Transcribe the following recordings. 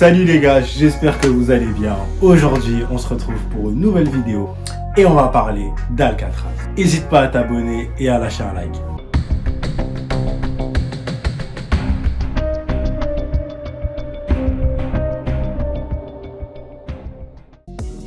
Salut les gars, j'espère que vous allez bien. Aujourd'hui, on se retrouve pour une nouvelle vidéo et on va parler d'Alcatraz. N'hésite pas à t'abonner et à lâcher un like.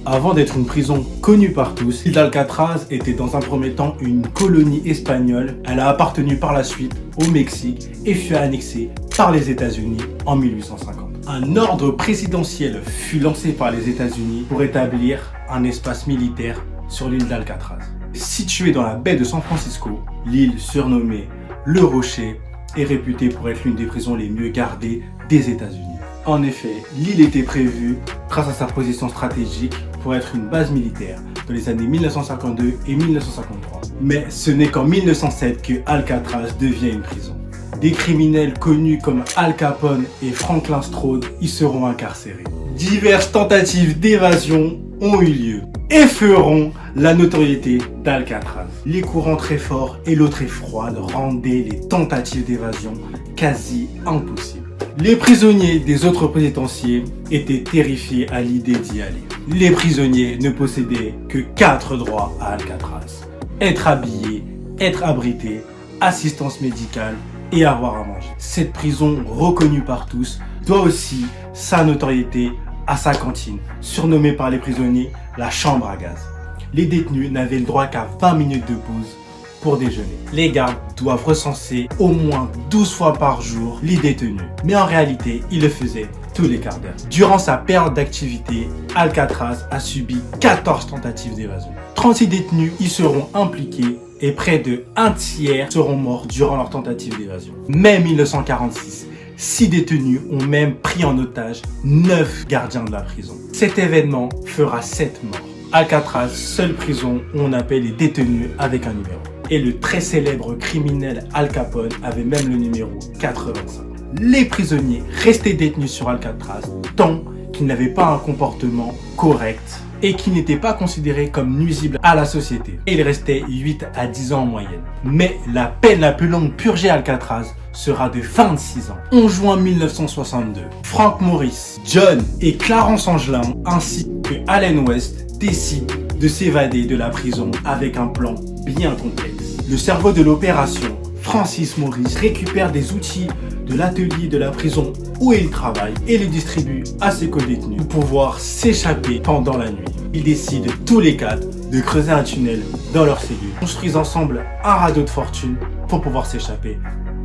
Avant d'être une prison connue par tous, l'île d'Alcatraz était dans un premier temps une colonie espagnole. Elle a appartenu par la suite au Mexique et fut annexée par les États-Unis en 1850. Un ordre présidentiel fut lancé par les États-Unis pour établir un espace militaire sur l'île d'Alcatraz. Située dans la baie de San Francisco, l'île surnommée Le Rocher est réputée pour être l'une des prisons les mieux gardées des États-Unis. En effet, l'île était prévue, grâce à sa position stratégique, pour être une base militaire dans les années 1952 et 1953. Mais ce n'est qu'en 1907 que Alcatraz devient une prison. Des criminels connus comme Al Capone et Franklin Strode y seront incarcérés. Diverses tentatives d'évasion ont eu lieu et feront la notoriété d'Alcatraz. Les courants très forts et l'eau très froide rendaient les tentatives d'évasion quasi impossibles. Les prisonniers des autres pénitenciers étaient terrifiés à l'idée d'y aller. Les prisonniers ne possédaient que 4 droits à Alcatraz. Être habillé, être abrité, assistance médicale et avoir à manger. Cette prison reconnue par tous doit aussi sa notoriété à sa cantine, surnommée par les prisonniers la chambre à gaz. Les détenus n'avaient le droit qu'à 20 minutes de pause pour déjeuner. Les gardes doivent recenser au moins 12 fois par jour les détenus. Mais en réalité, ils le faisaient tous les quarts d'heure. Durant sa période d'activité, Alcatraz a subi 14 tentatives d'évasion. 36 détenus y seront impliqués et près de un tiers seront morts durant leur tentative d'évasion. Mais 1946, 6 détenus ont même pris en otage 9 gardiens de la prison. Cet événement fera 7 morts. Alcatraz, seule prison où on appelle les détenus avec un numéro. Et le très célèbre criminel Al Capone avait même le numéro 85. Les prisonniers restaient détenus sur Alcatraz tant qu'ils n'avaient pas un comportement correct et qui n'étaient pas considérés comme nuisibles à la société. Et ils restaient 8 à 10 ans en moyenne. Mais la peine la plus longue purgée à Alcatraz sera de 26 ans. 11 juin 1962, Frank Morris, John et Clarence Angelin ainsi que Allen West décident de s'évader de la prison avec un plan bien complexe. Le cerveau de l'opération, Francis Morris, récupère des outils de l'atelier de la prison où il travaille et les distribue à ses co-détenus pour pouvoir s'échapper pendant la nuit. Ils décident tous les 4 de creuser un tunnel dans leur cellule. Ils construisent ensemble un radeau de fortune pour pouvoir s'échapper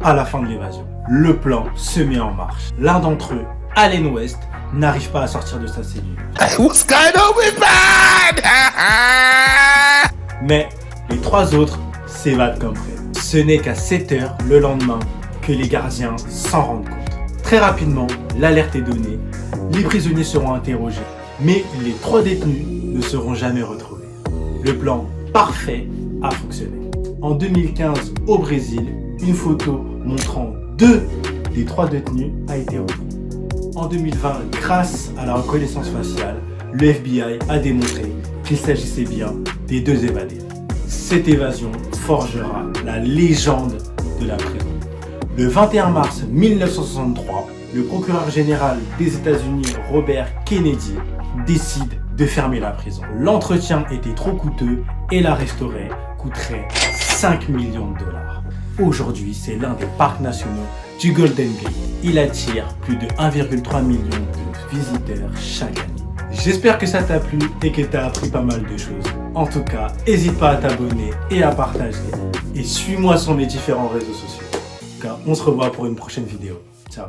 à la fin de l'évasion. Le plan se met en marche. L'un d'entre eux, Allen West, n'arrive pas à sortir de sa cellule. Mais les 3 autres s'évadent comme prévu. Ce n'est qu'à 7 heures le lendemain que les gardiens s'en rendent compte. Très rapidement, l'alerte est donnée, les prisonniers seront interrogés, mais les 3 détenus ne seront jamais retrouvés. Le plan parfait a fonctionné. En 2015, au Brésil, une photo montrant 2 des 3 détenus a été retrouvée. En 2020, grâce à la reconnaissance faciale, le FBI a démontré qu'il s'agissait bien des 2 évadés. Cette évasion forgera la légende de la prison. Le 21 mars 1963, le procureur général des États-Unis, Robert Kennedy, décide de fermer la prison. L'entretien était trop coûteux et la restaurer coûterait 5 millions de dollars. Aujourd'hui, c'est l'un des parcs nationaux du Golden Gate. Il attire plus de 1,3 million de visiteurs chaque année. J'espère que ça t'a plu et que t'as appris pas mal de choses. En tout cas, n'hésite pas à t'abonner et à partager. Et suis-moi sur mes différents réseaux sociaux. En tout cas, on se revoit pour une prochaine vidéo. Ciao.